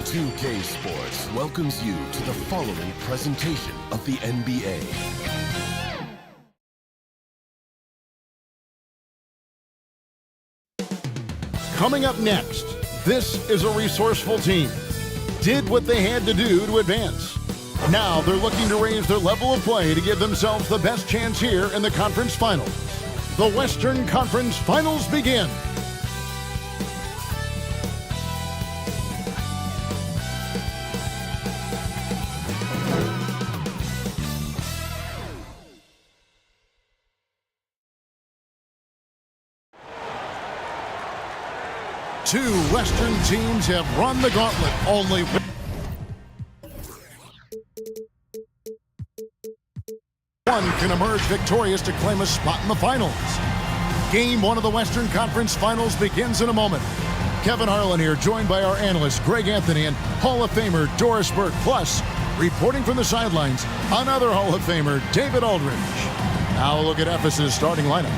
2K Sports welcomes you to the following presentation of the NBA. Coming up next, this is a resourceful team. Did what they had to do to advance. Now they're looking to raise their level of play to give themselves the best chance here in the conference finals. The Western Conference Finals begin. Two Western teams have run the gauntlet. Only one can emerge victorious to claim a spot in the finals. Game one of the Western Conference Finals begins in a moment. Kevin Harlan here, joined by our analyst Greg Anthony and Hall of Famer Doris Burke. Plus, reporting from the sidelines, another Hall of Famer, David Aldridge. Now a look at Ephesus' starting lineup.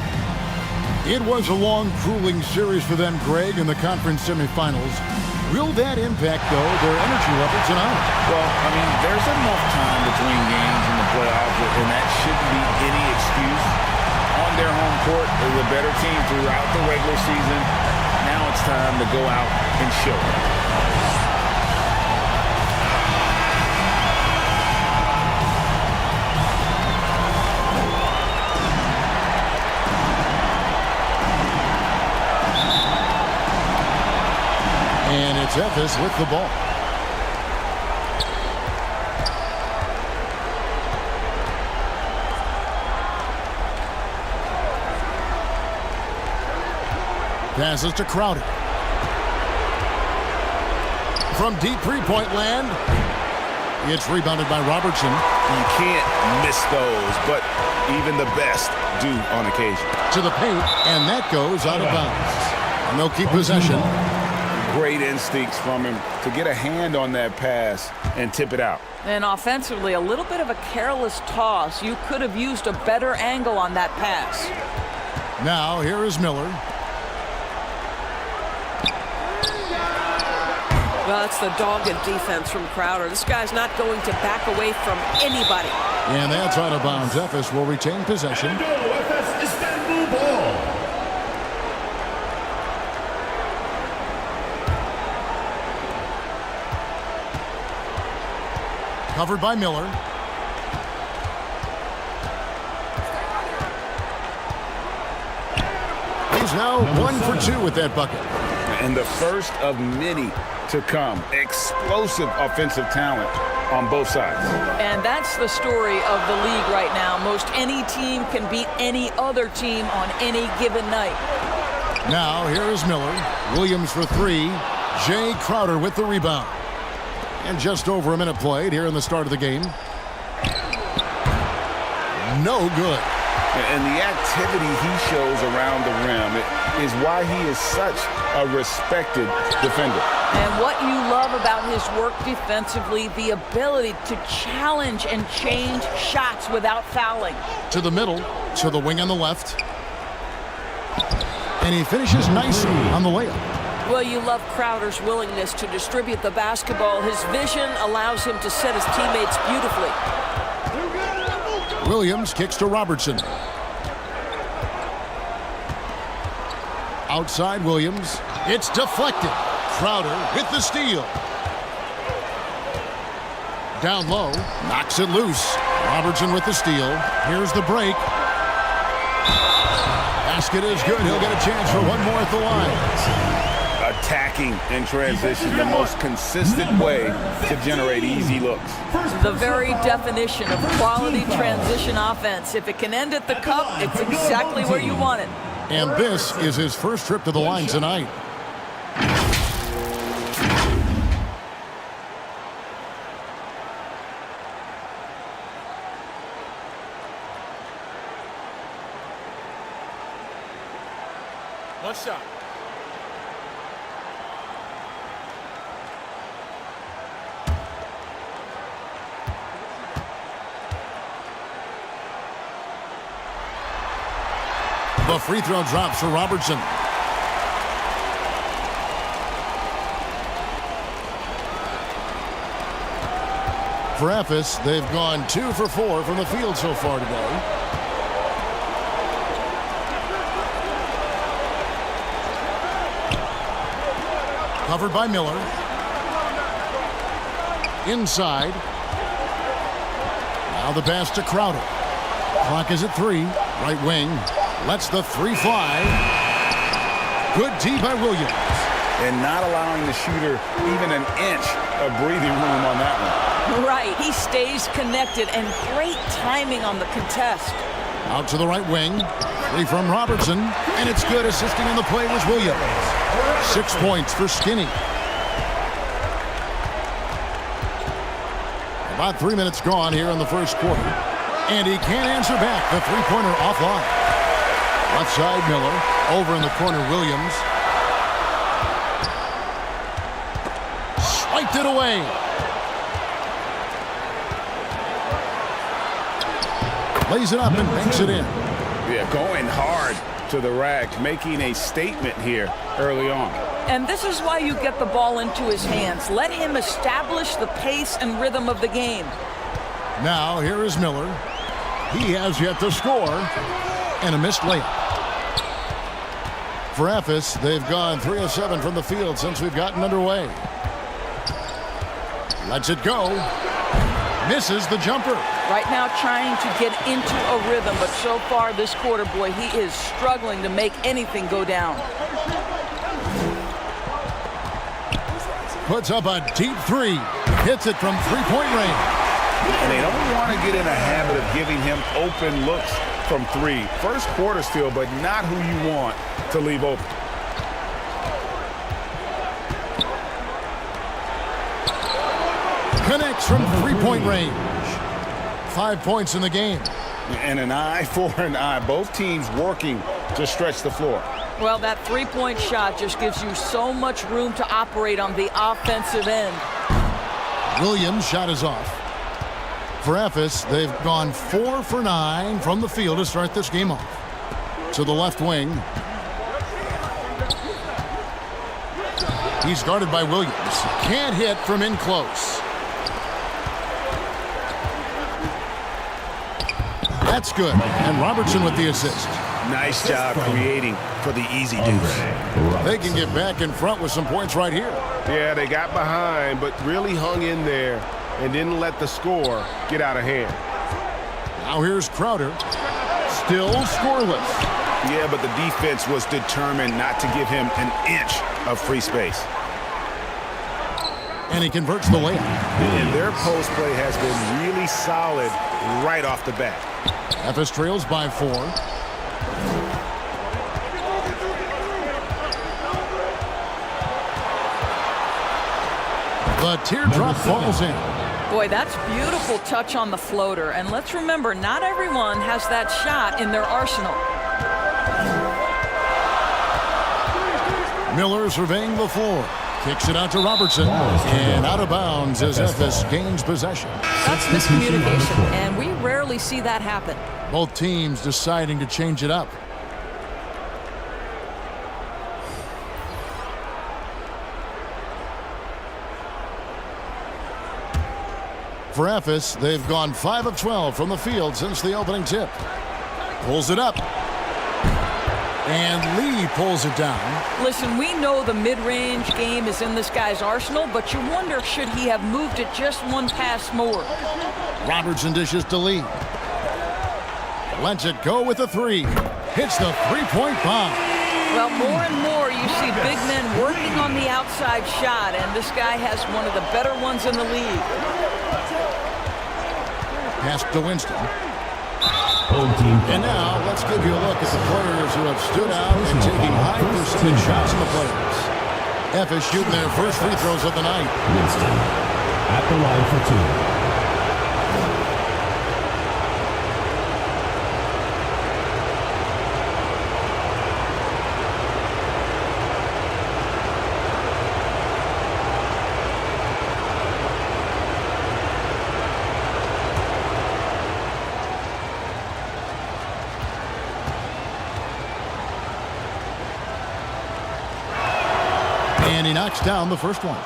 It was a long, grueling series for them, Greg, in the conference semifinals. Will that impact, though, their energy level tonight? Well, I mean, there's enough time between games in the playoffs, and that shouldn't be any excuse. On their home court, they're the better team throughout the regular season. Now it's time to go out and show it. And it's Ephes with the ball. Passes to Crowder. From deep three-point land, it's rebounded by Robertson. You can't miss those, but even the best do on occasion. To the paint, and that goes out of bounds. And they'll keep possession. Great instincts from him to get a hand on that pass and tip it out. And offensively, a little bit of a careless toss. You could have used a better angle on that pass. Now, here is Miller. Well, that's the dogged defense from Crowder. This guy's not going to back away from anybody. And that's out of bounds. Ephes will retain possession. Covered by Miller. He's now 1 for 2 with that bucket. And the first of many to come. Explosive offensive talent on both sides. And that's the story of the league right now. Most any team can beat any other team on any given night. Now, here is Miller. Williams for 3. Jay Crowder with the rebound. And just over a minute played here in the start of the game. No good. And the activity he shows around the rim is why he is such a respected defender. And what you love about his work defensively, the ability to challenge and change shots without fouling. To the middle, to the wing on the left. And he finishes nicely on the layup. Well, you love Crowder's willingness to distribute the basketball. His vision allows him to set his teammates beautifully. Williams kicks to Robertson. Outside Williams. It's deflected. Crowder with the steal. Down low. Knocks it loose. Robertson with the steal. Here's the break. Basket is good. He'll get a chance for one more at the line. Attacking in transition, the most consistent way to generate easy looks. The very definition of quality transition offense. If it can end at the cup, it's exactly where you want it. And this is his first trip to the line tonight. One shot. The free throw drops for For Ephes, they've gone 2 for 4 from the field so far today. Covered by Miller. Inside. Now the pass to Crowder. Clock is at 3. Right wing. Lets the 3 fly. Good D by Williams. And not allowing the shooter even an inch of breathing room on that one. Right. He stays connected, and great timing on the contest. Out to the right wing. 3 from Robertson. And it's good. Assisting on the play was Williams. 6 points for Skinny. About 3 minutes gone here in the first quarter. And he can't answer back. The three-pointer offline. Left side, Miller. Over in the corner, Williams. Swiped it away. Lays it up and banks it in. Yeah, going hard to the rack, making a statement here early on. And this is why you get the ball into his hands. Let him establish the pace and rhythm of the game. Now here is Miller. He has yet to score. And a missed layup. For Ephes, they've gone 3 of 7 from the field since we've gotten underway. Lets it go. Misses the jumper. Right now trying to get into a rhythm, but so far this quarter, boy, he is struggling to make anything go down. Puts up a deep 3. Hits it from three-point range. And they don't want to get in a habit of giving him open looks from 3. First quarter still, but not who you want to leave open. Connects from three-point range. 5 points in the game. And an eye for an eye. Both teams working to stretch the floor. Well, that three-point shot just gives you so much room to operate on the offensive end. Williams' shot is off. For Ephes, they've gone 4 for 9 from the field to start this game off. To the left wing. He's guarded by Williams. Can't hit from in close. That's good. And Robertson with the assist. Nice job creating for the easy deuce. They can get back in front with some points right here. Yeah, they got behind, but really hung in there and didn't let the score get out of hand. Now here's Crowder. Still scoreless. Yeah, but the defense was determined not to give him an inch of free space. And he converts the layup. And their post play has been really solid right off the bat. Ephes trails by 4. The teardrop falls in. Boy, that's beautiful touch on the floater. And let's remember, not everyone has that shot in their arsenal. Miller surveying the floor. Kicks it out to Robertson. And out of bounds as Ephes gains possession. That's miscommunication, and we rarely see that happen. Both teams deciding to change it up. For Ephes, they've gone 5 of 12 from the field since the opening tip. Pulls it up. And Lee pulls it down. Listen, we know the mid-range game is in this guy's arsenal, but you wonder, should he have moved it just one pass more? Robertson dishes to Lee. Lets it go with a 3. Hits the three-point bomb. Well, more and more you see big men working on the outside shot, and this guy has one of the better ones in the league. Pass to Winston. And now let's give you a look at the players who have stood out and taking high percentage shots in the playoffs. Ephes shooting their first free throws of the night. Winston at the line for 2. And he knocks down the first one.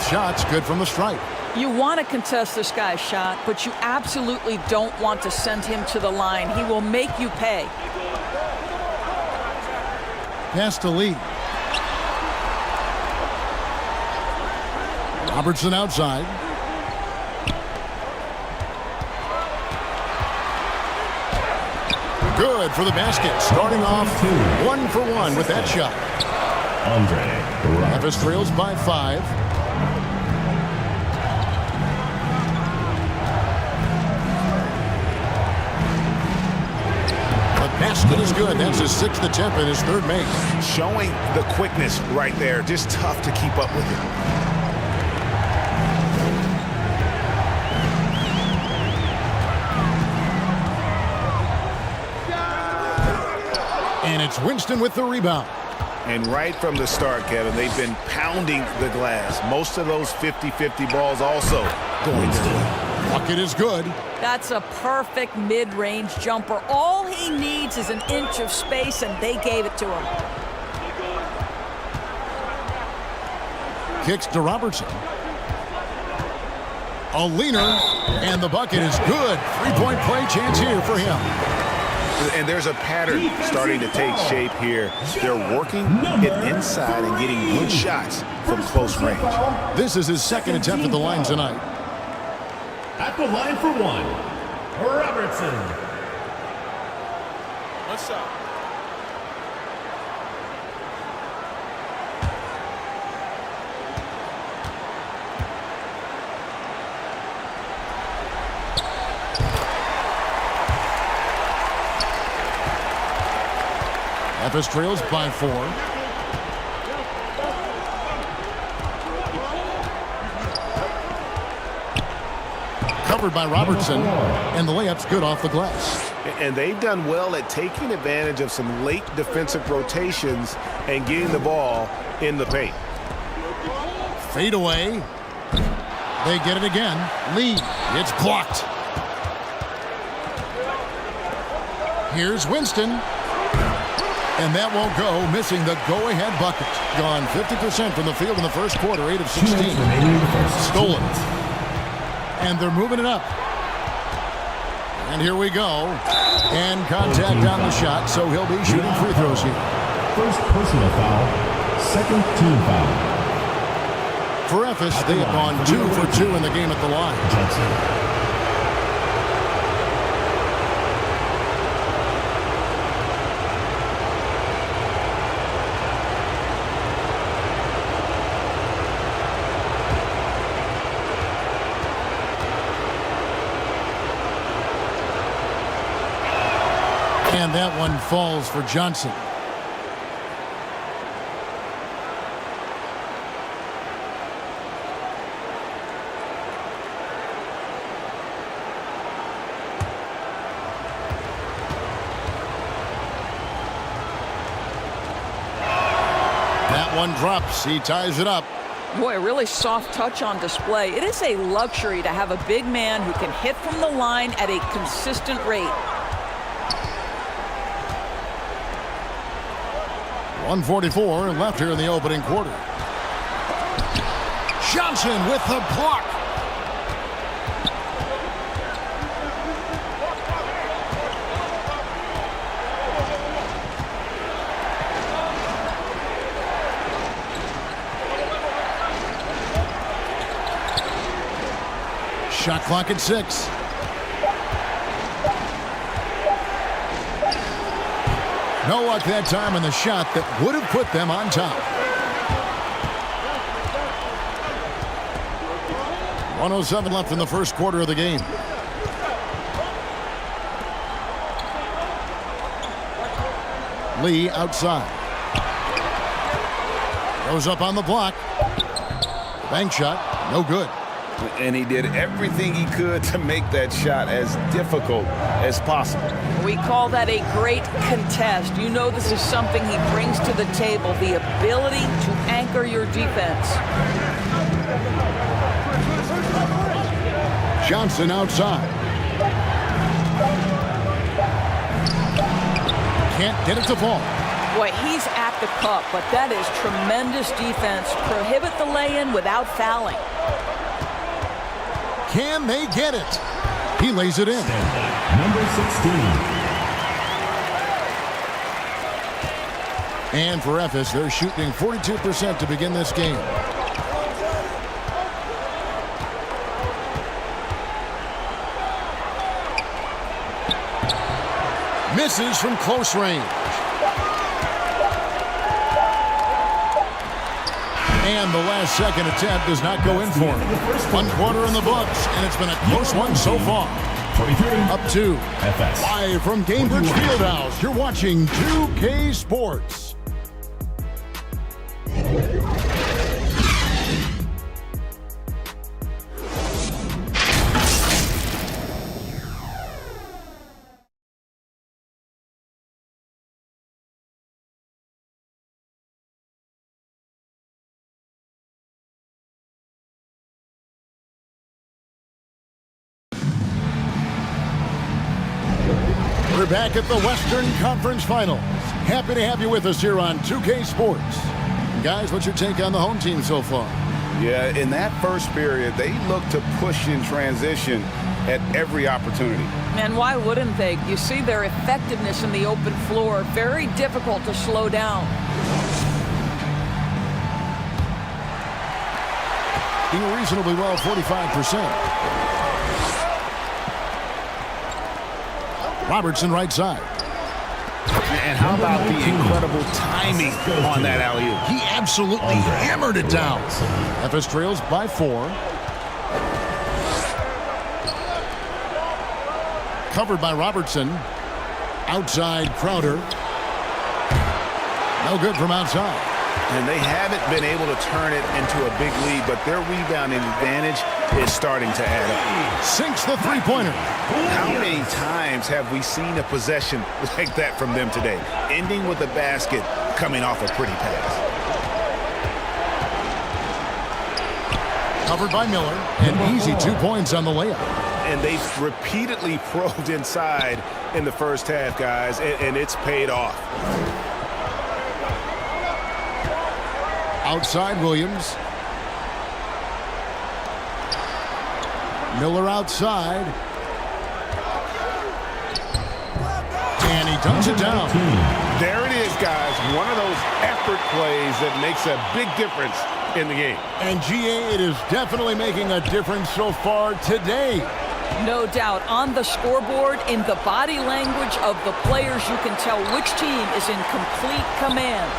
shots good from the stripe. You want to contest this guy's shot, but you absolutely don't want to send him to the line. He will make you pay. Pass to Lee. Robertson outside. Good for the basket. Starting off 1 for 1 with that shot. Memphis trails by 5. The basket is good. That's his 6th attempt and his 3rd make. Showing the quickness right there. Just tough to keep up with it. And it's Winston with the rebound. And right from the start, Kevin, they've been pounding the glass. Most of those 50-50 balls also going to them. Bucket is good. That's a perfect mid-range jumper. All he needs is an inch of space, and they gave it to him. Kicks to Robertson. A leaner, and the bucket is good. 3-point play chance here for him. And there's a pattern starting to take shape here. They're working it inside and getting good shots from close range. This is his 2nd attempt at the line tonight. At the line for 1, Robertson. One shot. Memphis trails by 4. Covered by Robertson, and the layup's good off the glass. And they've done well at taking advantage of some late defensive rotations and getting the ball in the paint. Fade away. They get it again. Lee, it's blocked. Here's Winston. And that won't go, missing the go-ahead bucket. Gone 50% from the field in the first quarter, 8 of 16. Stolen. And they're moving it up. And here we go. And contact on the shot, so he'll be shooting free throws here. First personal foul, 2nd team foul. For Memphis, they have gone 2 for 2 in the game at the line. Johnson. And that one falls for Johnson. That one drops. He ties it up. Boy, a really soft touch on display. It is a luxury to have a big man who can hit from the line at a consistent rate. 1:44 left here in the opening quarter. Johnson with the block. Shot clock at 6. No luck that time in the shot that would have put them on top. 1:07 left in the first quarter of the game. Lee outside. Goes up on the block. Bank shot, no good. And he did everything he could to make that shot as difficult as possible. We call that a great contest. You know this is something he brings to the table, the ability to anchor your defense. Johnson outside. Can't get it to fall. Boy, he's at the cup, but that is tremendous defense. Prohibit the lay-in without fouling. Can they get it? He lays it in. Number 16. And for Ephes, they're shooting 42% to begin this game. Misses from close range. And the last second attempt does not go in for him. 1 quarter in the books, and it's been a close one so far. Up 2. Live from Cambridge Fieldhouse, you're watching 2K Sports. We're back at the Western Conference Finals. Happy to have you with us here on 2K Sports. Guys, what's your take on the home team so far? Yeah, in that first period, they looked to push in transition at every opportunity. And why wouldn't they? You see their effectiveness in the open floor. Very difficult to slow down. Doing reasonably well, 45%. Robertson right side. And how about the incredible timing on that alley-oop? He absolutely hammered it down. Ephes trails by 4. Covered by Robertson. Outside Crowder. No good from outside. And they haven't been able to turn it into a big lead, but their rebounding advantage is starting to add up. Sinks the three-pointer. How many times have we seen a possession like that from them today? Ending with a basket, coming off a pretty pass. Covered by Miller, and easy 2 points on the layup. And they've repeatedly probed inside in the first half, guys, and it's paid off. Outside Williams. Miller outside. And he dunks it down. There it is, guys. One of those effort plays that makes a big difference in the game. And GA, it is definitely making a difference so far today. No doubt. On the scoreboard, in the body language of the players, you can tell which team is in complete command.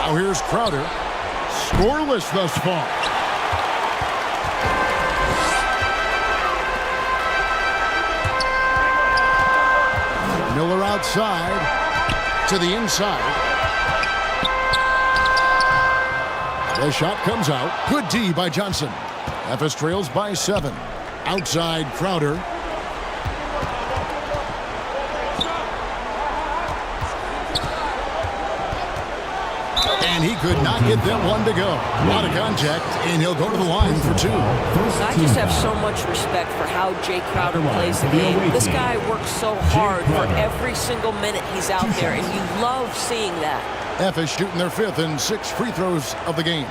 Now here's Crowder. Scoreless thus far. Miller outside to the inside. The shot comes out. Good D by Johnson. Ephes trails by 7. Outside Crowder. And he could not get that one to go. A lot of contact, and he'll go to the line for 2. I just have so much respect for how Jay Crowder plays the game. This guy works so hard for every single minute he's out there, and you love seeing that. Ephes shooting their 5th and 6 free throws of the game.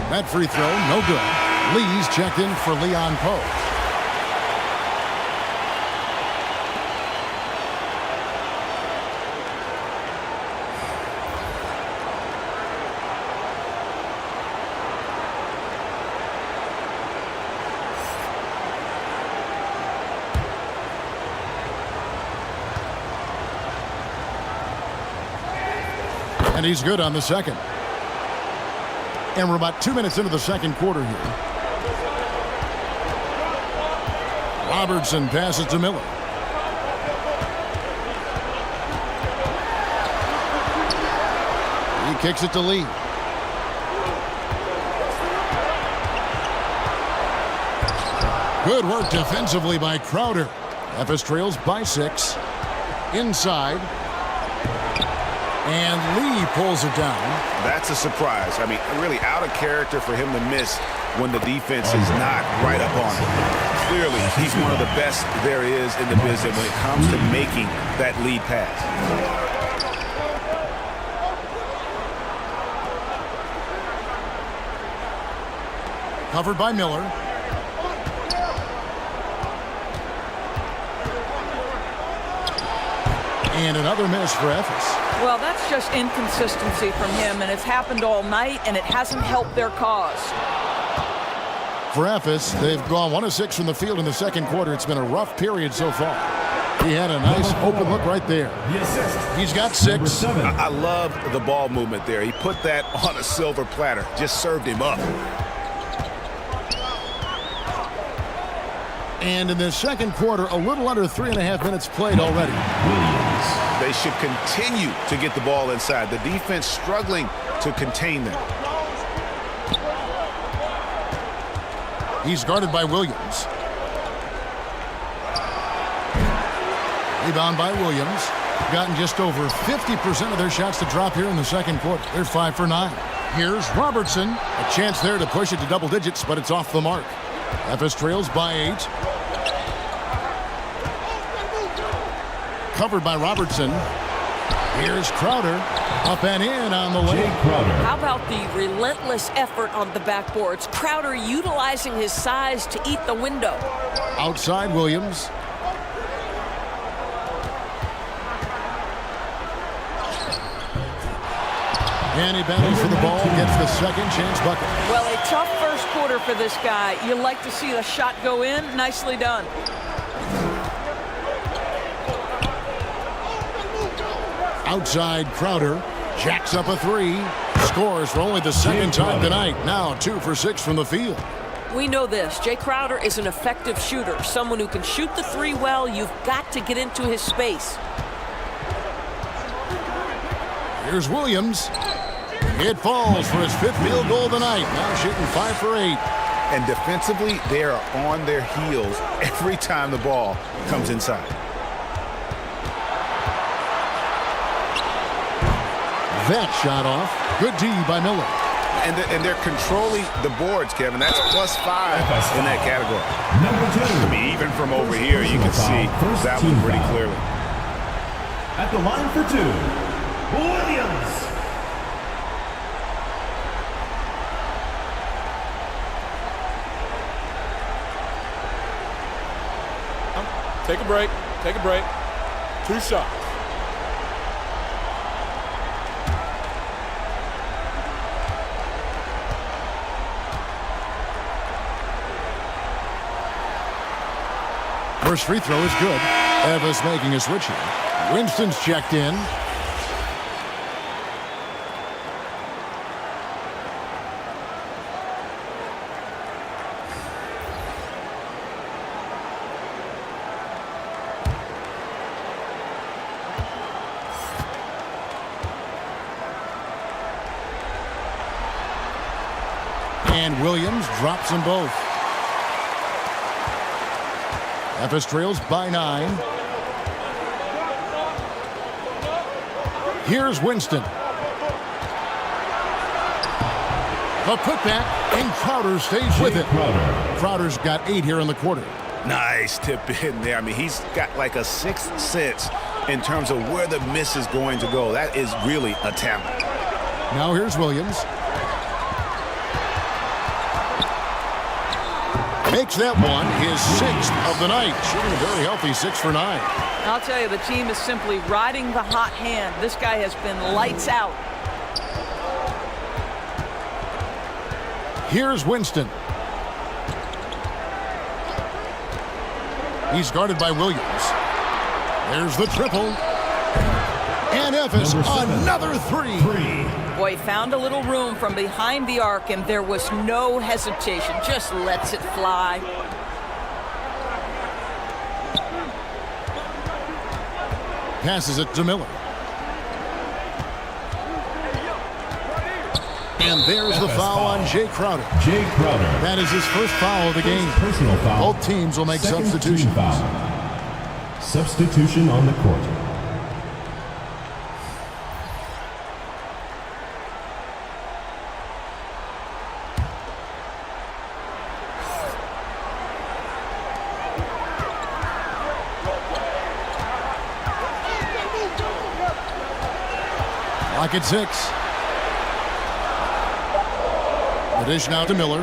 That free throw, no good. Lee's checked in for Leon Poe. And he's good on the second. And we're about 2 minutes into the second quarter here. Robertson passes to Miller. He kicks it to Lee. Good work defensively by Crowder. Memphis trails by 6. Inside. And Lee pulls it down. That's a surprise. I mean, really out of character for him to miss when the defense is not right up on him. Clearly, he's one of the best there is in the business when it comes to making that lead pass. Covered by Miller. And another miss for Ephes. Well, that's just inconsistency from him, and it's happened all night, and it hasn't helped their cause. For Ephes, they've gone 1 of 6 from the field in the second quarter. It's been a rough period so far. He had a nice open look right there. He's got 6. I love the ball movement there. He put that on a silver platter. Just served him up. And in the second quarter, a little under 3.5 minutes played already. They should continue to get the ball inside. The defense struggling to contain them. He's guarded by Williams. Rebound by Williams. Gotten just over 50% of their shots to drop here in the second quarter. They're 5 for 9. Here's Robertson. A chance there to push it to double digits, but it's off the mark. Memphis trails by 8. Covered by Robertson. Here's Crowder. Up and in on the lane. How about the relentless effort on the backboards? Crowder utilizing his size to eat the window. Outside Williams. And he battles for the ball, gets the second chance bucket. Well, a tough first quarter for this guy. You like to see the shot go in. Nicely done. Outside Crowder. Jacks up a 3. Scores for only the second time tonight. Now 2 for 6 from the field. We know this. Jay Crowder is an effective shooter. Someone who can shoot the 3 well. You've got to get into his space. Here's Williams. It falls for his 5th field goal of the night. Now shooting 5 for 8. And defensively, they are on their heels every time the ball comes inside. That shot off. Good D by Miller. And they're controlling the boards, Kevin. That's +5 in that category. I mean, even from over here, you can see that one pretty clearly. At the line for 2, Williams. Take a break. Take a break. 2 shots. First free throw is good. Ephes making a switch here. Winston's checked in. And Williams drops them both. Ephes trails by 9. Here's Winston. The putback, and Crowder stays with it. Crowder's got 8 here in the quarter. Nice tip in there. I mean, he's got like a 6th sense in terms of where the miss is going to go. That is really a talent. Now here's Williams. Makes that one his 6th of the night. Shooting a very healthy 6 for 9. I'll tell you, the team is simply riding the hot hand. This guy has been lights out. Here's Winston. He's guarded by Williams. There's the triple. And Ephes, another 3. Boy, found a little room from behind the arc, and there was no hesitation. Just lets it fly. Passes it to Miller. And there's the foul on Jay Crowder. That is his first foul of the game. Personal foul. Both teams will make substitutions. Substitution on the court. Lock at 6. The dish now to Miller.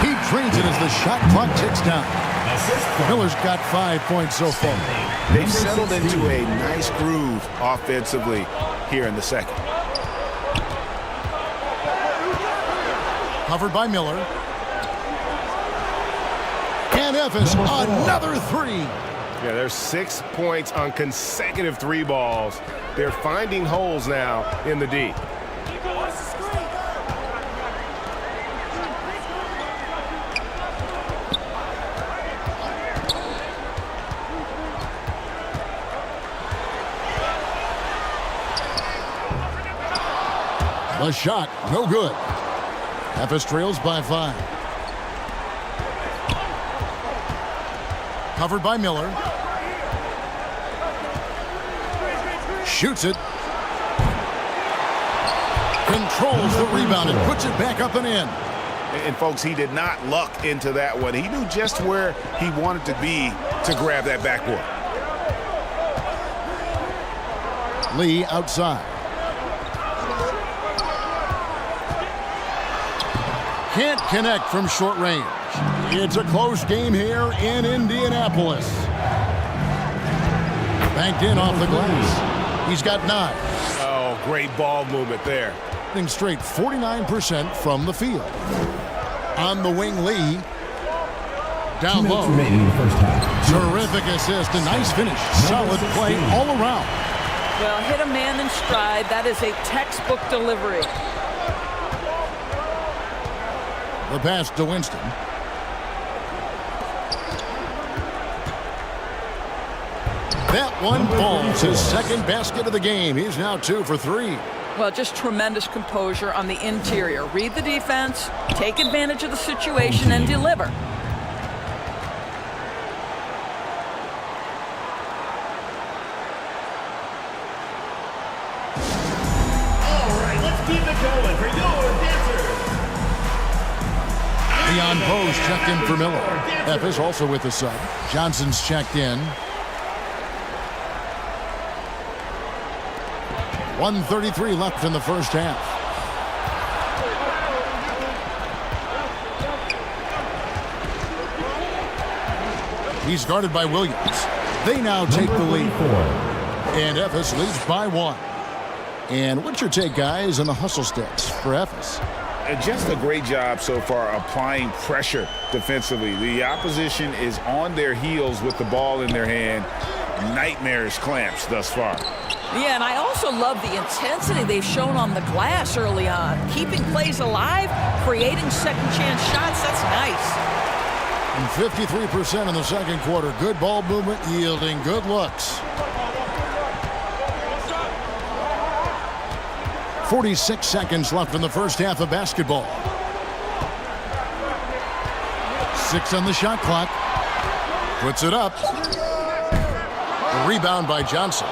He drains it as the shot clock ticks down. Miller's got 5 points so far. They've settled into a nice groove offensively here in the second. Covered by Miller. And Evans, another 3. Yeah, there's 6 points on consecutive 3 balls. They're finding holes now in the D. The shot, no good. Efes trails by 5. Covered by Miller. Shoots it. Controls the rebound and puts it back up and in. And folks, he did not luck into that one. He knew just where he wanted to be to grab that backboard. Lee outside. Can't connect from short range. It's a close game here in Indianapolis. Banked in off the glass. He's got 9. Oh, great ball movement there. Hitting straight 49% from the field. On the wing, Lee. Down low. Remaining in the first half. Terrific assist. A nice finish. Solid play all around. Well, hit a man in stride. That is a textbook delivery. The pass to Winston. That one falls. His second basket of the game. He's now 2 for 3. Well, just tremendous composure on the interior. Read the defense, take advantage of the situation, and deliver. All right, let's keep it going for your dancers. Leon Bose checked in for Miller. Efes also with the sub. Johnson's checked in. 1:33 left in the first half. He's guarded by Williams. They now take the lead. And Efes leads by 1. And what's your take, guys, on the hustle stats for Efes? Just a great job so far applying pressure defensively. The opposition is on their heels with the ball in their hand. Nightmarish clamps thus far. Yeah, and I also love the intensity they've shown on the glass early on. Keeping plays alive, creating second chance shots, that's nice. And 53% in the second quarter. Good ball movement, yielding good looks. 46 seconds left in the first half of basketball. 6 on the shot clock. Puts it up. A rebound by Johnson.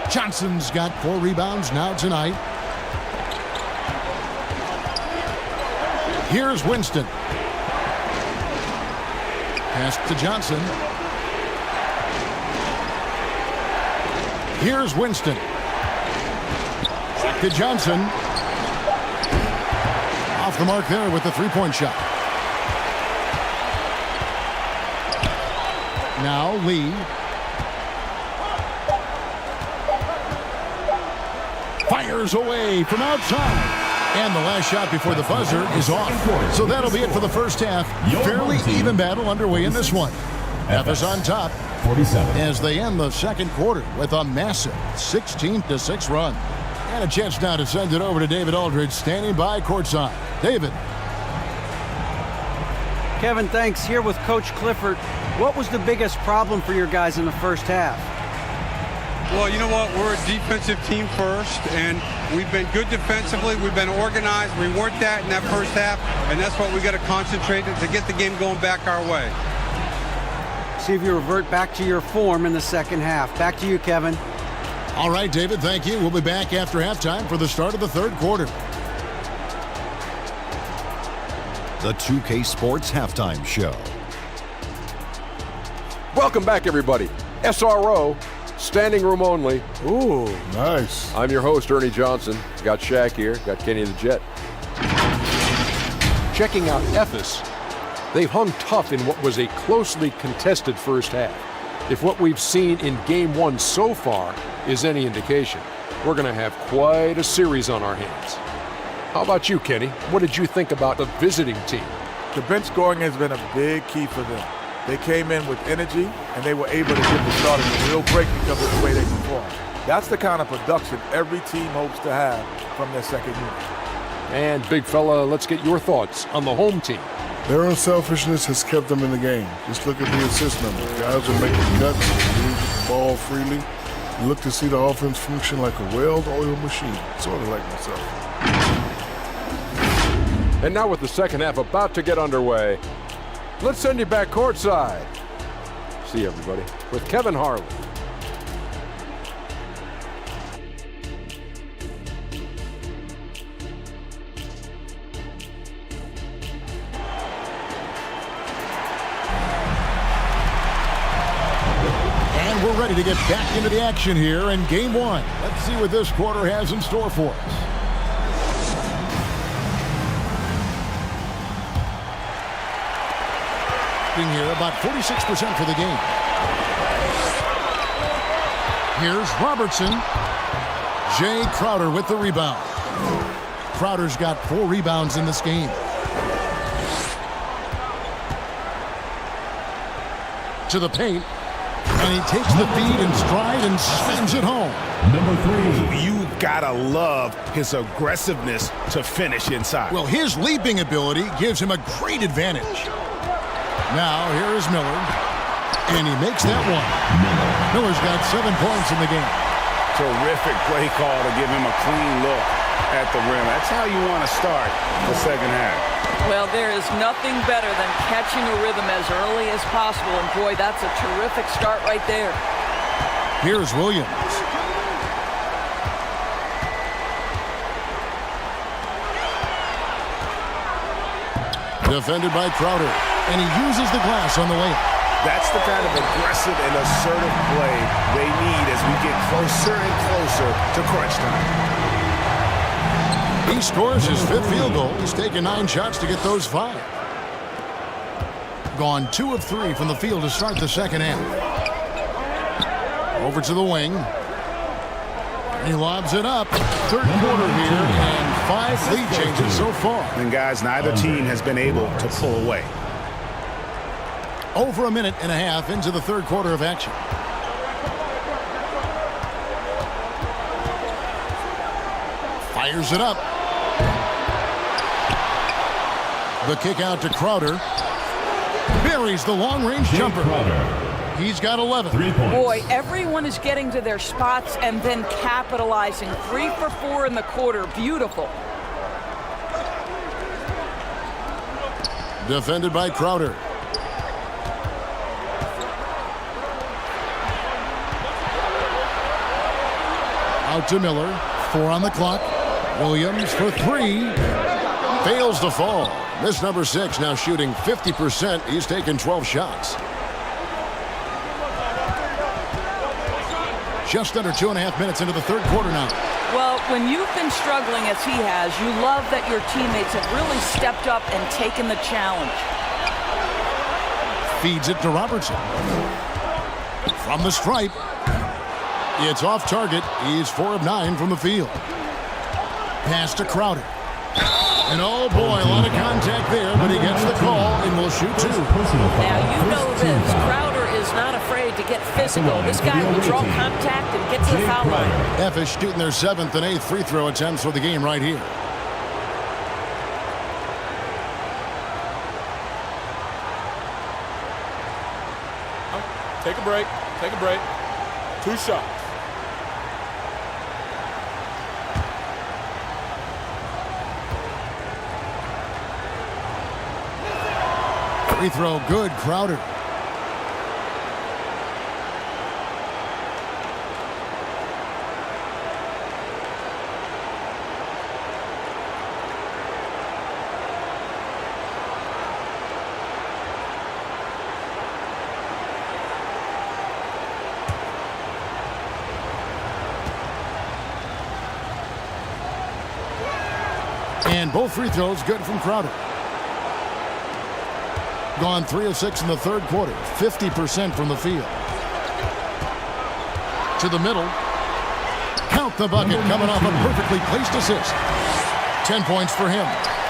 Johnson's got 4 rebounds now tonight. Here's Winston. Pass to Johnson. Here's Winston. Back to Johnson. Off the mark there with the three-point shot. Now Lee. Fires away from outside. And the last shot before the buzzer is off. So that'll be it for the first half. Fairly even battle underway in this one. Efes on top 47 as they end the second quarter with a massive 16-6 run. And a chance now to send it over to David Aldridge, standing by courtside. David. Kevin, thanks. Here with Coach Clifford. What was the biggest problem for your guys in the first half? Well, you know what? We're a defensive team first, and we've been good defensively. We've been organized. We weren't that in that first half, and that's what we got to concentrate on to get the game going back our way. See if you revert back to your form in the second half. Back to you, Kevin. All right, David, thank you. We'll be back after halftime for the start of the third quarter. The 2K Sports Halftime Show. Welcome back, everybody. SRO, standing room only. Ooh, nice. I'm your host, Ernie Johnson. Got Shaq here, got Kenny the Jet. Checking out Ephes. They've hung tough in what was a closely contested first half. If what we've seen in Game 1 so far is any indication, we're going to have quite a series on our hands. How about you, Kenny? What did you think about the visiting team? The bench scoring has been a big key for them. They came in with energy, and they were able to give the starters a real break because of the way they performed. That's the kind of production every team hopes to have from their second unit. And, big fella, let's get your thoughts on the home team. Their unselfishness has kept them in the game. Just look at the assist numbers. Guys are making cuts, move the ball freely. You look to see the offense function like a well-oiled machine, sort of like myself. And now with the second half about to get underway, let's send you back courtside. See you, everybody, with Kevin Harlan. And we're ready to get back into the action here in Game 1. Let's see what this quarter has in store for us. Here, about 46% for the game. Here's Robertson. Jay Crowder with the rebound. Crowder's got 4 rebounds in this game. To the paint, and he takes the feed in stride and slams it home. Number 3. You gotta love his aggressiveness to finish inside. Well, his leaping ability gives him a great advantage. Now, here is Miller, and he makes that one. Miller's got 7 points in the game. Terrific play call to give him a clean look at the rim. That's how you want to start the second half. Well, there is nothing better than catching a rhythm as early as possible, and boy, that's a terrific start right there. Here's Williams. Defended by Crowder. And he uses the glass on the way. That's the kind of aggressive and assertive play they need as we get closer and closer to crunch time. He scores his 5th field goal. He's taken 9 shots to get those 5. Gone 2 of 3 from the field to start the second half. Over to the wing. He lobs it up. Third quarter here, and 5 lead changes so far. And guys, neither team has been able to pull away. Over a minute and a half into the third quarter of action. Fires it up. The kick out to Crowder. Buries the long-range jumper. He's got 11. Boy, everyone is getting to their spots and then capitalizing. 3 for 4 in the quarter. Beautiful. Defended by Crowder. Out to Miller. 4 on the clock. Williams for 3. Fails to fall. This number 6 now shooting 50%. He's taken 12 shots. Just under 2.5 minutes into the third quarter now. Well, when you've been struggling as he has, you love that your teammates have really stepped up and taken the challenge. Feeds it to Robertson. From the stripe. It's off target. He's 4 of 9 from the field. Pass to Crowder. And oh boy, a lot of contact there, but he gets the call and will shoot 2. Now you know this. Crowder is not afraid to get physical. This guy will draw contact and get to the foul line. Ephes shooting their 7th and 8th free throw attempts for the game right here. Take a break. Take a break. 2 shots. Free throw good, Crowder. And both free throws good from Crowder. Gone 3 of 6 in the third quarter, 50% from the field. To the middle. Count the bucket, coming off a perfectly placed assist. 10 points for him.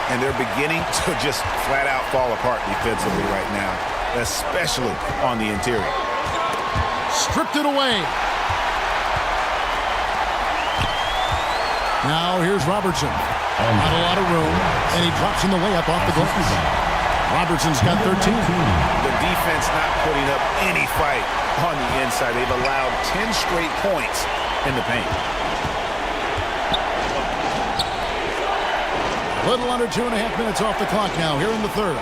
And they're beginning to just flat out fall apart defensively right now, especially on the interior. Stripped it away. Now here's Robertson. Not a lot of room, and he drops in the layup off the glass. Robertson's got 13. The defense not putting up any fight on the inside. They've allowed 10 straight points in the paint. A little under 2.5 minutes off the clock now here in the third.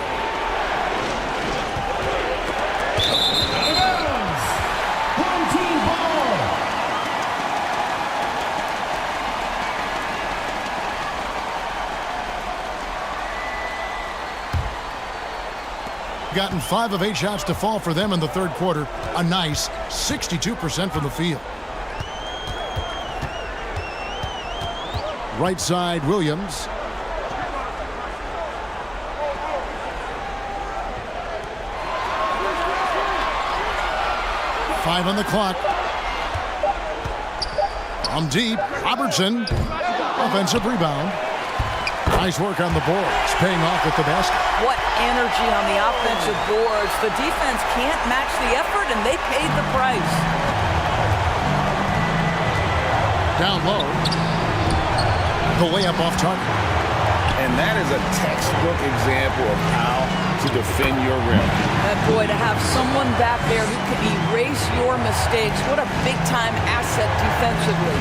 Gotten 5 of 8 shots to fall for them in the third quarter. A nice 62% from the field. Right side, Williams. Five on the clock. From deep, Robertson. Offensive rebound. Nice work on the boards, paying off with the basket. What energy on the offensive boards. The defense can't match the effort, and they paid the price. Down low. The layup off target. And that is a textbook example of how to defend your rim. And boy, to have someone back there who can erase your mistakes, what a big-time asset defensively.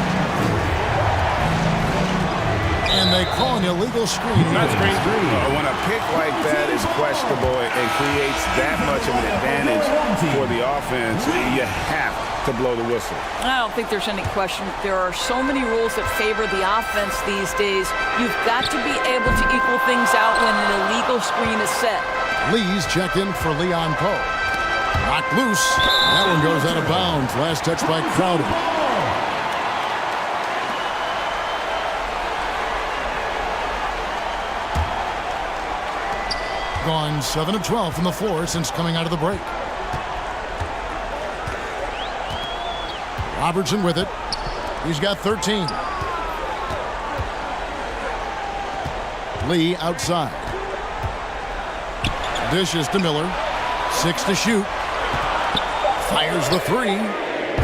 And they call an illegal screen. When a pick like that is questionable and creates that much of an advantage for the offense, you have to blow the whistle. I don't think there's any question. There are so many rules that favor the offense these days. You've got to be able to equal things out when an illegal screen is set. Lee's checked in for Leon Poe. Knocked loose. That one goes out of bounds. Last touch by Crowder. Gone 7 of 12 from the floor since coming out of the break. Robertson with it. He's got 13. Lee outside. Dishes to Miller. 6 to shoot. Fires the 3.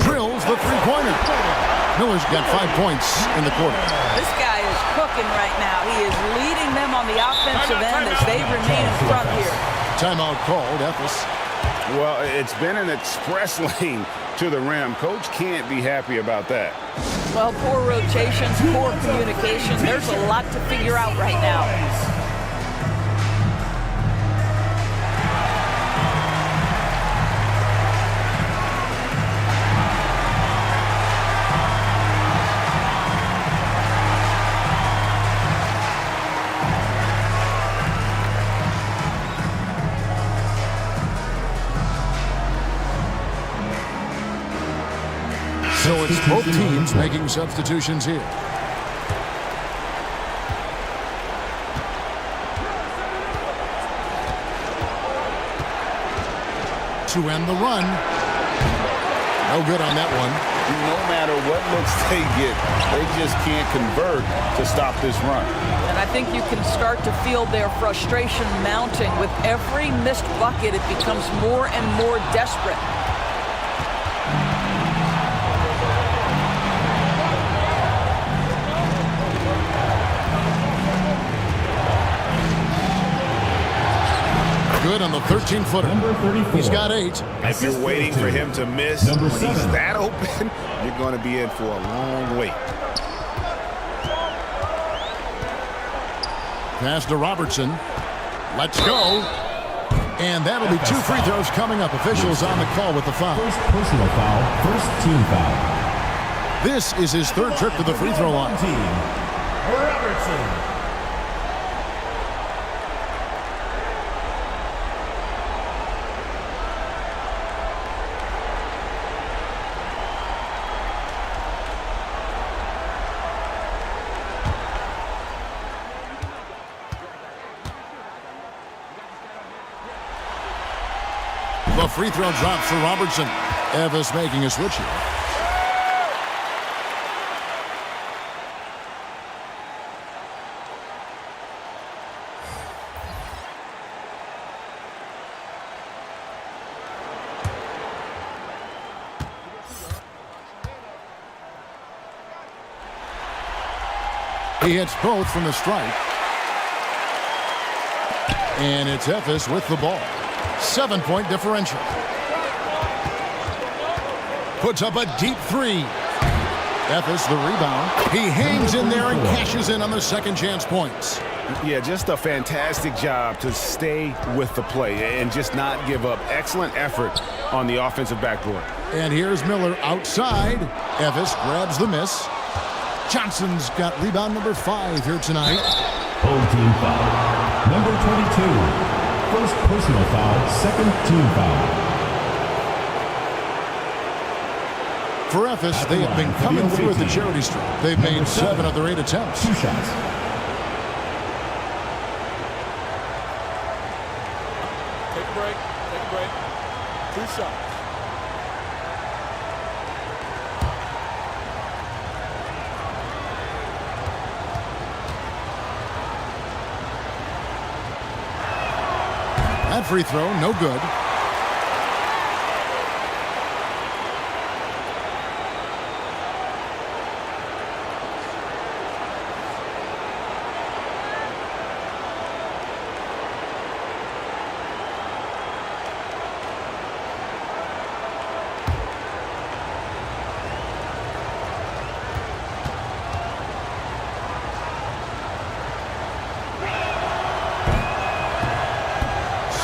Drills the three-pointer. Miller's got 5 points in the quarter. This guy is cooking right now. He is leading them on the offensive end as they remain in front here. Timeout called, Ethos. Well, it's been an express lane to the rim. Coach can't be happy about that. Well, poor rotations, poor communication. There's a lot to figure out right now. So it's both teams making substitutions here. To end the run. No good on that one. No matter what looks they get, they just can't convert to stop this run. And I think you can start to feel their frustration mounting. With every missed bucket, it becomes more and more desperate. Good on the 13-footer. He's got 8. If you're waiting for him to miss, when he's that open, you're going to be in for a long wait. Pass to Robertson. Let's go. And that'll be 2 free throws coming up. Officials on the call with the foul. First personal foul, first team foul. This is his 3rd trip to the free throw line. Robertson. The free throw drops for Robertson. Evis making a switch here. He hits both from the stripe. And it's Evis with the ball. 7-point differential. Puts up a deep three. Evis the rebound. He hangs in there and cashes in on the second chance points. Yeah, just a fantastic job to stay with the play and just not give up. Excellent effort on the offensive backboard. And here's Miller outside. Evis grabs the miss. Johnson's got rebound number 5 here tonight. Home team foul. Number 22. First personal foul, second team foul. For Evis, they have been coming through at the charity stripe. They've made 7 of their 8 attempts. 2 shots. Take a break. Take a break. 2 shots. That free throw, no good.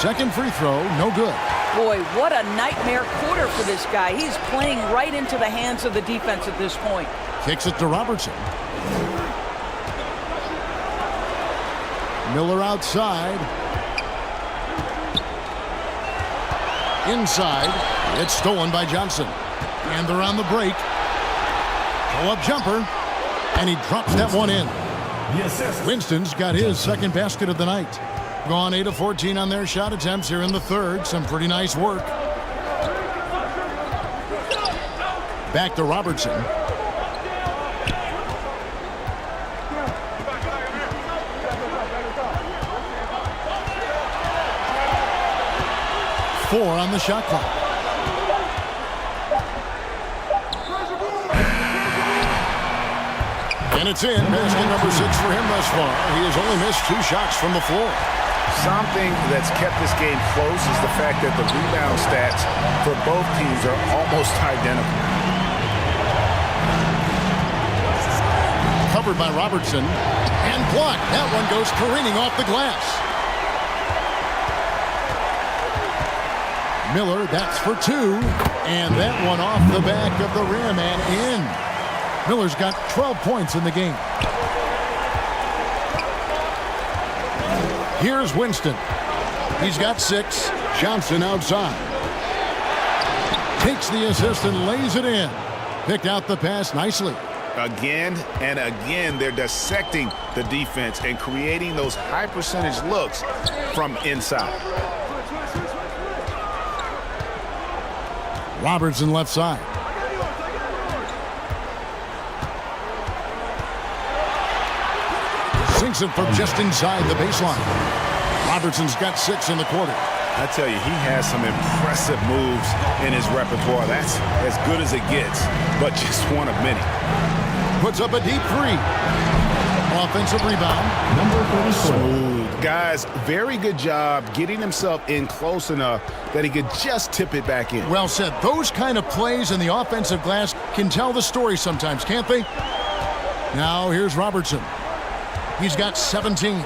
Second free throw, no good. Boy, what a nightmare quarter for this guy. He's playing right into the hands of the defense at this point. Kicks it to Robertson. Miller outside. Inside. It's stolen by Johnson. And they're on the break. Pull-up jumper. And he drops that one in. Winston's got his second basket of the night. Gone 8 of 14 on their shot attempts here in the third. Some pretty nice work. Back to Robertson. Four on the shot clock. And it's in. Basket number 6 for him thus far. He has only missed 2 shots from the floor. Something that's kept this game close is the fact that the rebound stats for both teams are almost identical. Covered by Robertson. And blocked. That one goes careening off the glass. Miller, that's for 2. And that one off the back of the rim and in. Miller's got 12 points in the game. Here's Winston. He's got 6. Johnson outside. Takes the assist and lays it in. Picked out the pass nicely. Again and again, they're dissecting the defense and creating those high percentage looks from inside. Robertson left side. Sinks it from just inside the baseline. Robertson's got 6 in the quarter. I tell you, he has some impressive moves in his repertoire. That's as good as it gets, but just one of many. Puts up a deep 3. Offensive rebound. Number 34. Guys, very good job getting himself in close enough that he could just tip it back in. Well said. Those kind of plays in the offensive glass can tell the story sometimes, can't they? Now here's Robertson. He's got 17.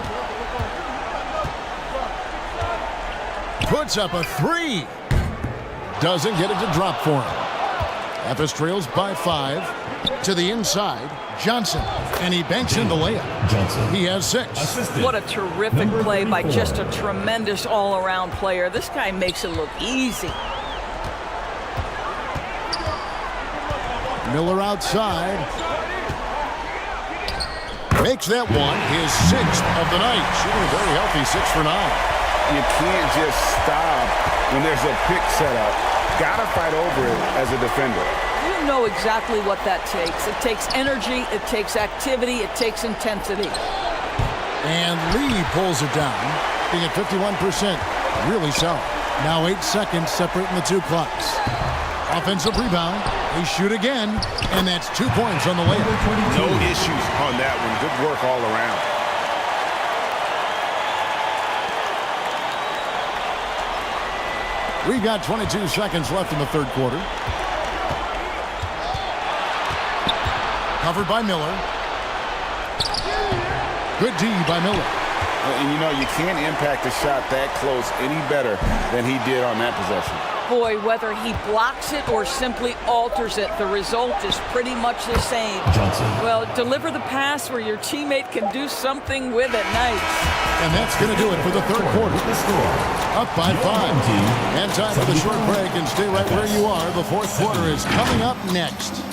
Puts up a 3. Doesn't get it to drop for him. Evis trails by 5. To the inside, Johnson. And he banks in the layup. Johnson. He has 6. What a terrific play by just a tremendous all-around player. This guy makes it look easy. Miller outside. Makes that one his 6th of the night. Shooting a very healthy 6 for 9. You can't just stop when there's a pick set up. Got to fight over it as a defender. You know exactly what that takes. It takes energy, it takes activity, it takes intensity. And Lee pulls it down, being at 51%. Really solid. Now 8 seconds separating the two clocks. Offensive rebound. They shoot again, and that's 2 points on the layup. No issues on that one. Good work all around. We've got 22 seconds left in the third quarter. Covered by Miller. Good D by Miller. And you know, you can't impact a shot that close any better than he did on that possession. Boy, whether he blocks it or simply alters it, the result is pretty much the same. Well, deliver the pass where your teammate can do something with it. Nice. And that's going to do it for the third quarter. Up by 5. And time for the short break, and stay right where you are. The fourth quarter is coming up next.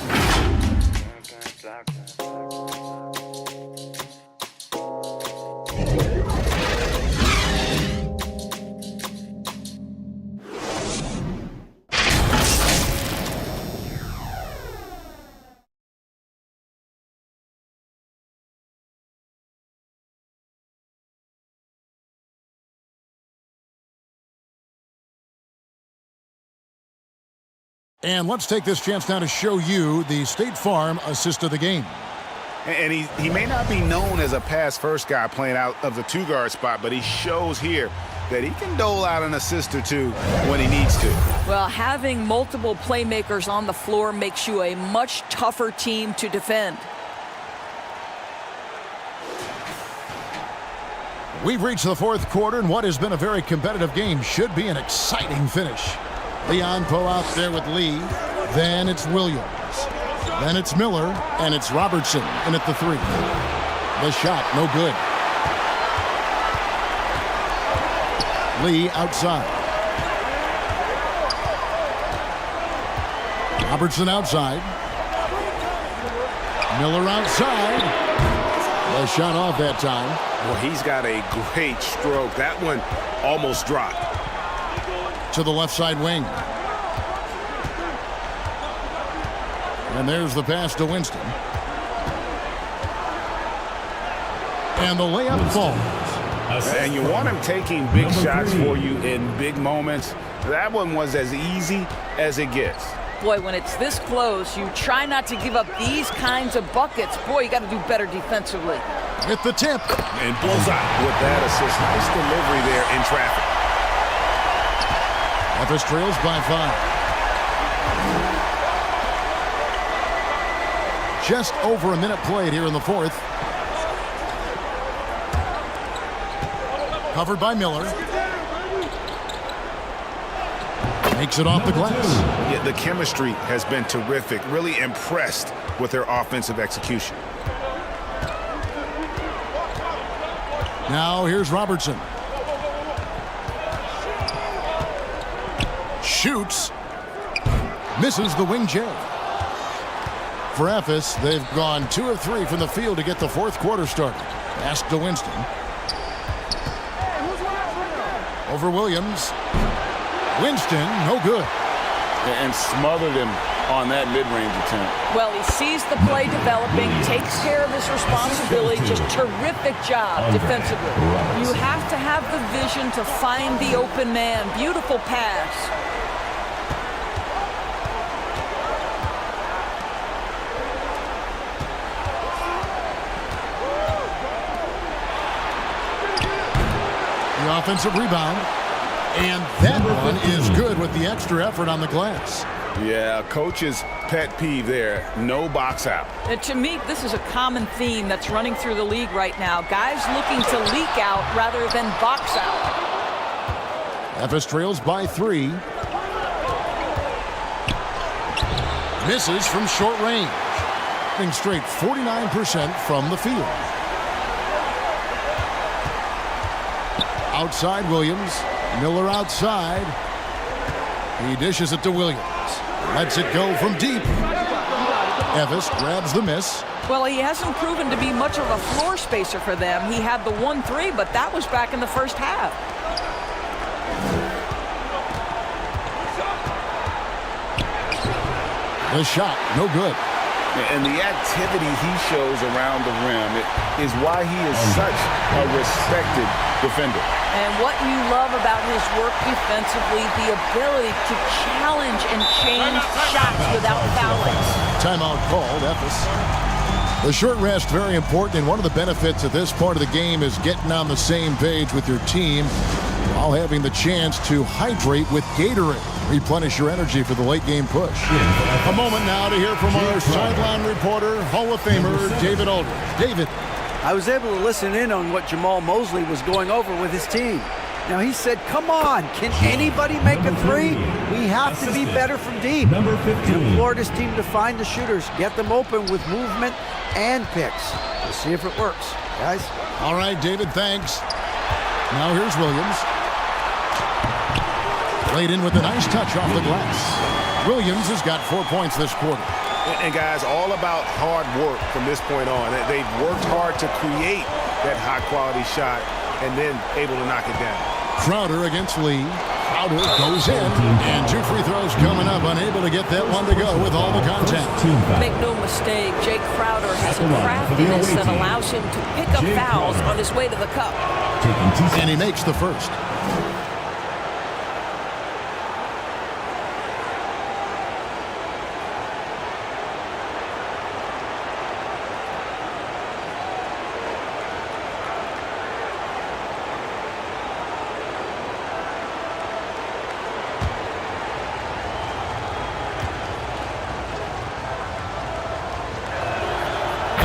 And let's take this chance now to show you the State Farm assist of the game. And he may not be known as a pass-first guy playing out of the two-guard spot, but he shows here that he can dole out an assist or two when he needs to. Well, having multiple playmakers on the floor makes you a much tougher team to defend. We've reached the fourth quarter, and what has been a very competitive game should be an exciting finish. Leon Poe out there with Lee. Then it's Williams. Then it's Miller, and it's Robertson in at the 3. The shot, no good. Lee outside. Robertson outside. Miller outside. The shot off that time. Well, he's got a great stroke. That one almost dropped. To the left side wing. And there's the pass to Winston. And the layup falls. And you want him taking big shots for you in big moments. That one was as easy as it gets. Boy, when it's this close, you try not to give up these kinds of buckets. Boy, you got to do better defensively. With the tip. And bullseye with that assist. Nice delivery there in traffic. Memphis trails by 5. Just over a minute played here in the fourth. Covered by Miller. Makes it off the glass. Yeah, the chemistry has been terrific. Really impressed with their offensive execution. Now here's Robertson. Shoots. Misses the wing J. For Memphis, they've gone 2 of 3 from the field to get the fourth quarter started. Pass to Winston. Over Williams. Winston, no good. And smothered him on that mid-range attempt. Well, he sees the play developing, takes care of his responsibility. Just terrific job defensively. You have to have the vision to find the open man. Beautiful pass. The offensive rebound. And that one is good with the extra effort on the glass. Yeah, coach's pet peeve there. No box out. And to me, this is a common theme that's running through the league right now. Guys looking to leak out rather than box out. Memphis trails by 3. Misses from short range. Hitting straight 49% from the field. Outside Williams. Miller outside. He dishes it to Williams. Lets it go from deep. Memphis grabs the miss. Well, he hasn't proven to be much of a floor spacer for them. He had the 1-3, but that was back in the first half. The shot, no good. And the activity he shows around the rim is why he is such a respected defender. And what you love about his work defensively, the ability to challenge and change shots without fouling. Timeout called, Ephes. The short rest, very important, and one of the benefits at this part of the game is getting on the same page with your team while having the chance to hydrate with Gatorade. Replenish your energy for the late game push. A moment now to hear from our sideline reporter, Hall of Famer David Aldridge. David. I was able to listen in on what Jamal Mosley was going over with his team. Now he said, come on, can anybody make a three? We have to be better from deep. Number 15. Implore his team to find the shooters, get them open with movement and picks. We'll see if it works, guys. All right, David, thanks. Now here's Williams. Laid in with a nice touch off the glass. Williams has got 4 points this quarter. And guys, all about hard work from this point on. They've worked hard to create that high-quality shot and then able to knock it down. Crowder against Lee. Crowder goes in, and 2 free throws coming up. Unable to get that one to go with all the contact. Make no mistake, Jake Crowder has a craftiness that allows him to pick up fouls on his way to the cup. And he makes the first.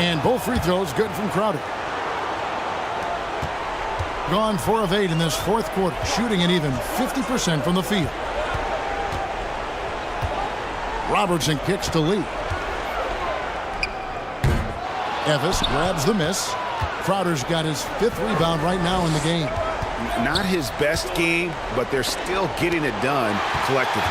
And both free throws good from Crowder. Gone 4 of 8 in this fourth quarter, shooting an even 50% from the field. Robertson kicks to Lee. Ephes grabs the miss. Crowder's got his 5th rebound right now in the game. Not his best game, but they're still getting it done collectively.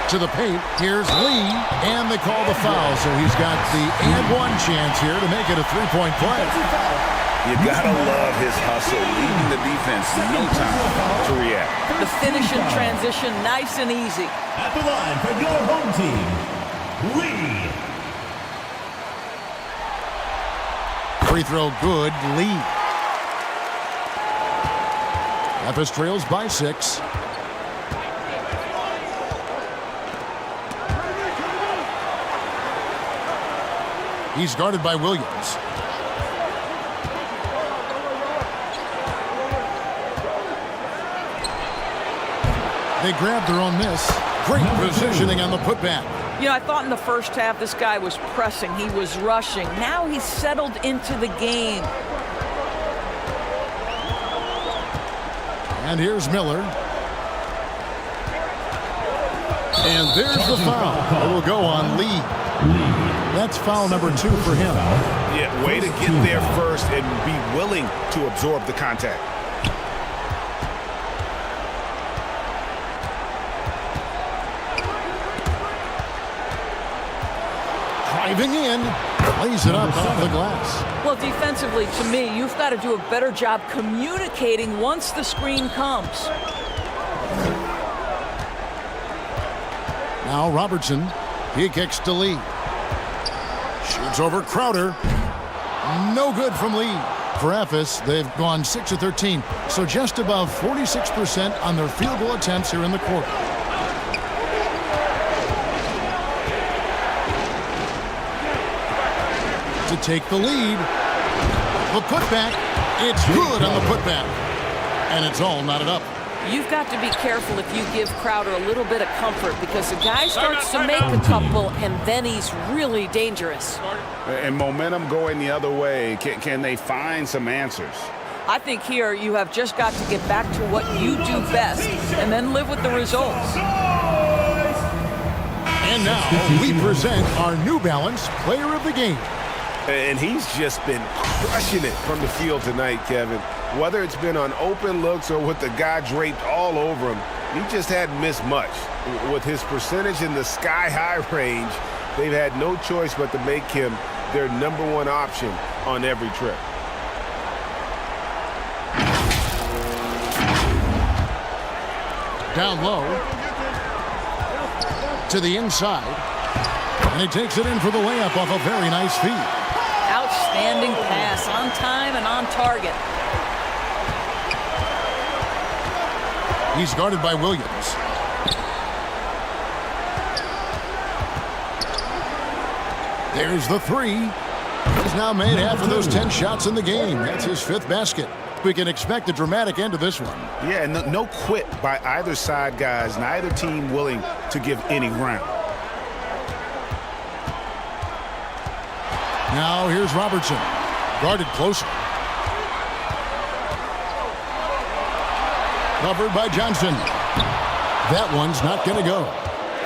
To the paint, here's Lee, and they call the foul, so he's got the and-one chance here to make it a 3-point play. You gotta love his hustle, leading the defense, no time to react. The finish and transition, nice and easy. At the line for your home team, Lee. Free throw good, Lee. Ephes trails by 6. He's guarded by Williams. They grabbed their own miss. Great positioning on the putback. You know, I thought in the first half this guy was pressing. He was rushing. Now he's settled into the game. And here's Miller. And there's the foul. It will go on Lee. That's foul number 2 for him. Yeah, way to get there first and be willing to absorb the contact. Driving in, lays it up off the glass. Well, defensively, to me, you've got to do a better job communicating once the screen comes. Now Robertson, he kicks to Lee. Shoots over Crowder. No good from Lee. For Ephes, they've gone 6 of 13, so just above 46% on their field goal attempts here in the quarter. To take the lead. The putback. It's good on the putback. And it's all knotted up. You've got to be careful if you give Crowder a little bit of comfort because the guy starts to make a couple and then he's really dangerous. And momentum going the other way. Can they find some answers? I think here you have just got to get back to what you do best and then live with the results. And now we present our New Balance Player of the Game. And he's just been crushing it from the field tonight, Kevin. Whether it's been on open looks or with the guy draped all over him, he just hadn't missed much. With his percentage in the sky-high range, they've had no choice but to make him their #1 option on every trip. Down low. To the inside. And he takes it in for the layup off a very nice feed. Outstanding pass, on time and on target. He's guarded by Williams. There's the three. He's now made half of those 10 shots in the game. That's his 5th basket. We can expect a dramatic end to this one. Yeah, no quit by either side, guys. Neither team willing to give any ground. Now here's Robertson. Guarded closer. Covered by Johnson. That one's not going to go.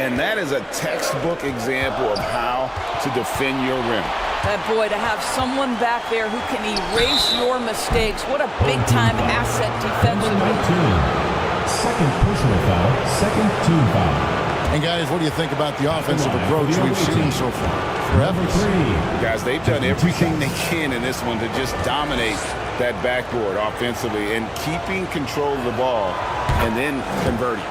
And that is a textbook example of how to defend your rim. That boy, to have someone back there who can erase your mistakes. What a big-time asset defensively. 19. Second personal foul, second team foul. And guys, what do you think about the offensive approach we've seen so far? Number 3. Guys, they've done everything they can in this one to just dominate that backboard offensively and keeping control of the ball and then converting.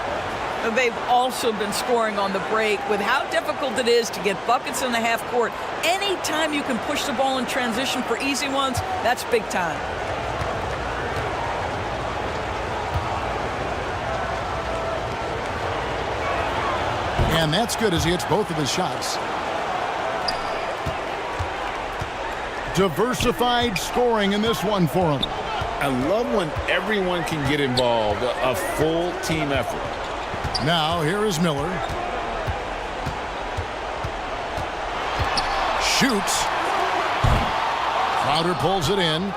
They've also been scoring on the break. With how difficult it is to get buckets in the half court, anytime you can push the ball in transition for easy ones, that's big time. And that's good as he hits both of his shots. Diversified scoring in this one for him. I love when everyone can get involved, a full team effort. Now, here is Miller. Shoots. Crowder pulls it in.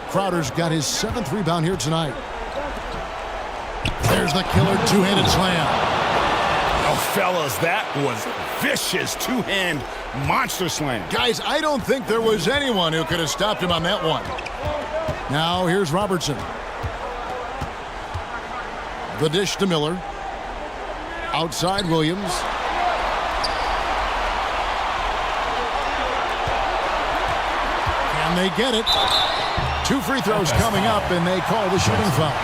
Crowder's got his 7th rebound here tonight. There's the killer two-handed slam. Oh, fellas, that was a vicious two-hand monster slam. Guys, I don't think there was anyone who could have stopped him on that one. Now, here's Robertson. The dish to Miller. Outside Williams. Can they get it? 2 free throws coming up, and they call the shooting foul.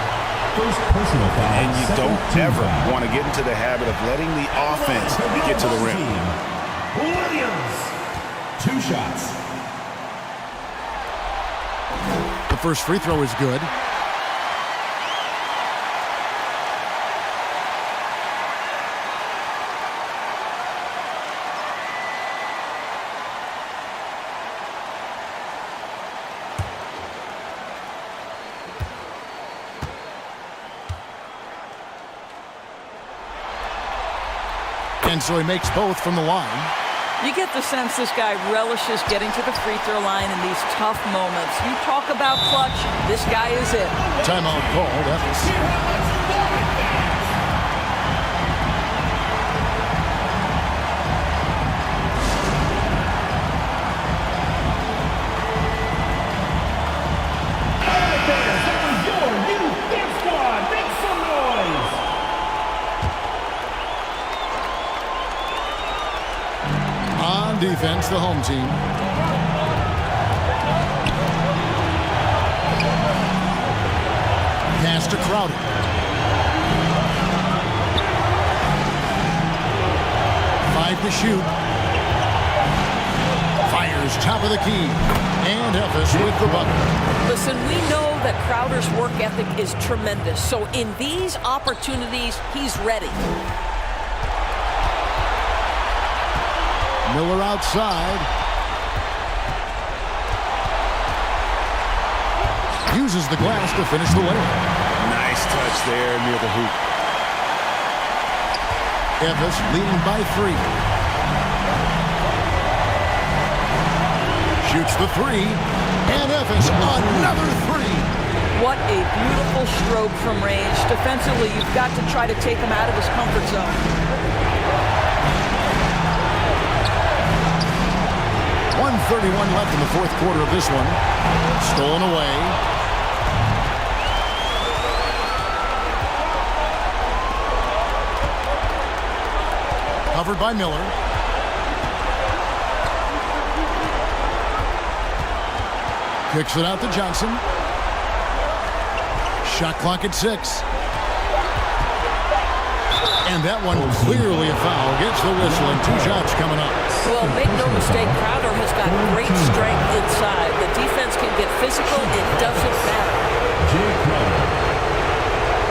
First personal foul. And you don't ever want to get into the habit of letting the offense get to the rim. Williams. 2 shots. The first free throw is good. And so he makes both from the line. You get the sense this guy relishes getting to the free throw line in these tough moments. You talk about clutch, this guy is it. Timeout called. Evans. Defense, the home team. Pass to Crowder. Five to shoot. Fires top of the key. And Elvis with the bucket. Listen, we know that Crowder's work ethic is tremendous. So in these opportunities, he's ready. Miller outside. Uses the glass to finish the layup. Nice touch there near the hoop. Evans leading by 3. Shoots the 3. And Evans another 3. What a beautiful stroke from range. Defensively, you've got to try to take him out of his comfort zone. 1:31 left in the 4th quarter of this one. Stolen away. Covered by Miller. Kicks it out to Johnson. Shot clock at 6. And that one clearly a foul. Gets the whistle and 2 shots coming up. Well, make no mistake, Crowder has got great strength inside. The defense can get physical. It doesn't matter. Jay Crowder.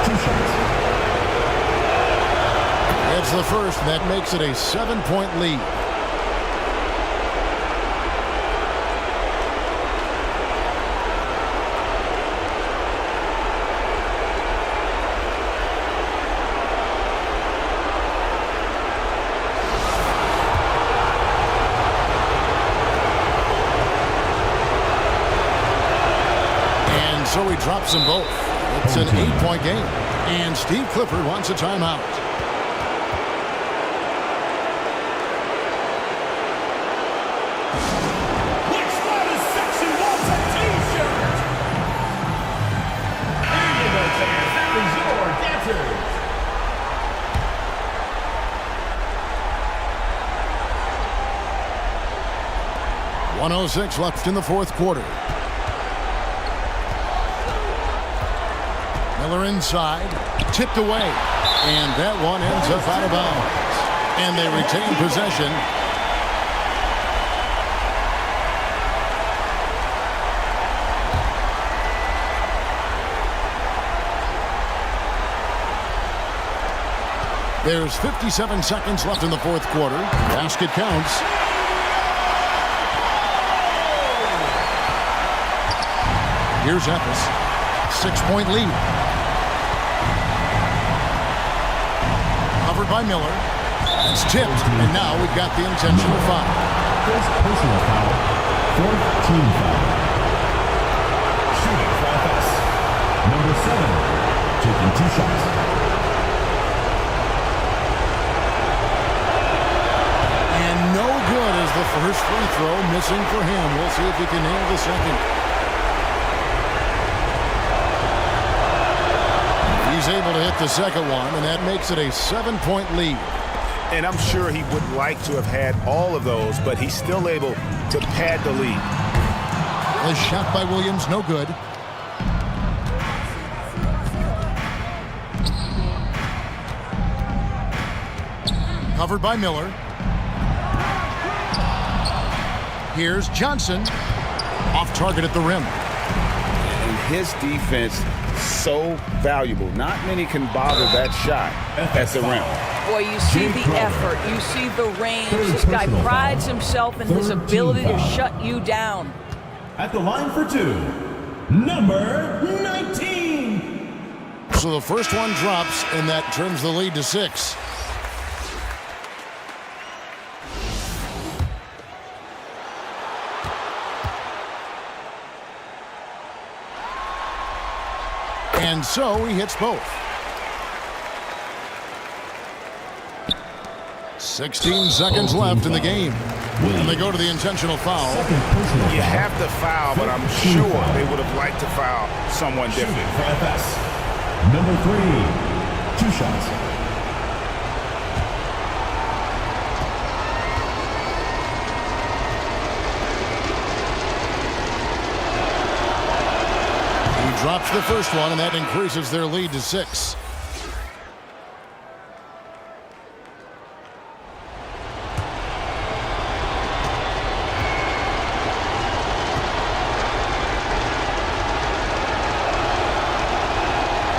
2 shots. It's the first. That makes it a 7-point lead. So he drops them both. It's an 8-point game. And Steve Clifford wants a timeout. Which one is section wants a t-shirt? Here you go, fans. That was your debtors. .106 left in the fourth quarter. Miller inside, tipped away, and that one ends up out of bounds. And they retain possession. There's 57 seconds left in the fourth quarter. Basket counts. Here's Epis. 6-point lead. Covered by Miller. It's tipped, and now we've got the intentional foul. First personal foul. 4th team foul. Shooting for FS. Number 7, taking 2 shots. And no good as the first free throw, missing for him. We'll see if he can nail the second. He's able to hit the second one, and that makes it a 7-point lead. And I'm sure he would like to have had all of those, but he's still able to pad the lead. A shot by Williams, no good. Covered by Miller. Here's Johnson. Off target at the rim. And his defense so valuable. Not many can bother that shot at the rim. Boy, you see the effort. You see the range. This guy prides himself in his ability to shut you down. At the line for 2, number 19. So the first one drops, and that trims the lead to 6. And so he hits both. 16 seconds left in the game. And they go to the intentional foul. You have to foul, but I'm sure they would have liked to foul someone different. For FS. Number 3, 2 shots. Drops the first one, and that increases their lead to 6.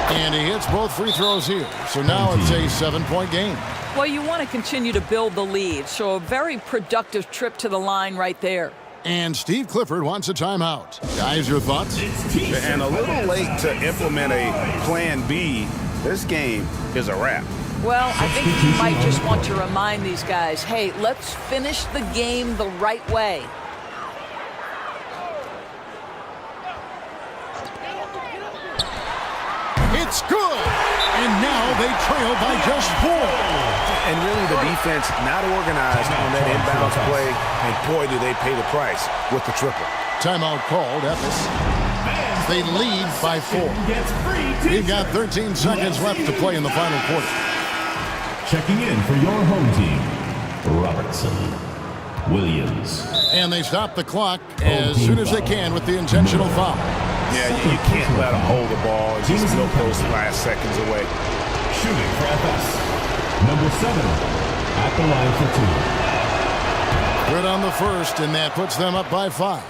And he hits both free throws here. So now it's a 7-point game. Well, you want to continue to build the lead, so a very productive trip to the line right there. And Steve Clifford wants a timeout. Guys, your thoughts? And a little late to implement a plan B. This game is a wrap. Well, I think he might just want to remind these guys, hey, let's finish the game the right way. It's good! And now they trail by just 4. And really the defense not organized on that inbounds play, and boy, do they pay the price with the triple. Timeout called, Epis. They lead by 4. We've got 13 seconds left to play in the final quarter. Checking in for your home team, Robertson, Williams. And they stop the clock as soon as they can with the intentional foul. Yeah, you can't let them hold the ball and just milk those last seconds away. Shooting for FS. Number 7 at the line for 2. Good on the first, and that puts them up by 5.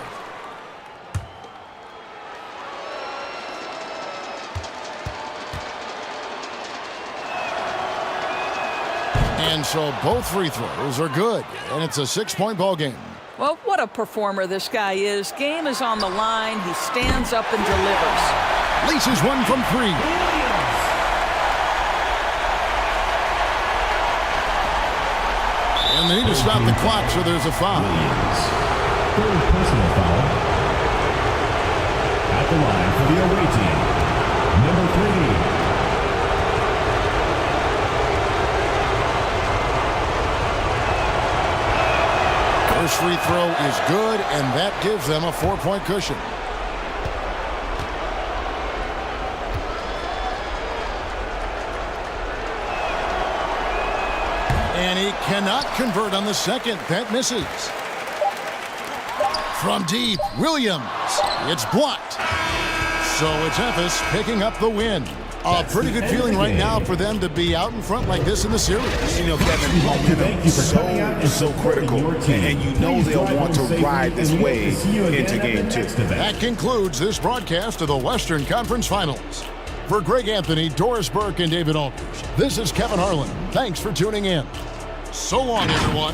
And so both free throws are good, and it's a 6-point ball game. Well, what a performer this guy is. Game is on the line. He stands up and delivers. Laces one from 3. And they need to stop the clock, so there's a foul. Third personal foul. At the line for the away team, number 3. First free throw is good, and that gives them a 4-point cushion. And he cannot convert on the second. That misses. From deep, Williams. It's blocked. So it's Memphis picking up the win. A pretty good feeling right now for them to be out in front like this in the series. You know, Kevin, momentum is so critical, and you know they'll want to ride this wave into Game 2. That concludes this broadcast of the Western Conference Finals. For Greg Anthony, Doris Burke, and David Aldridge, this is Kevin Harlan. Thanks for tuning in. So long, everyone.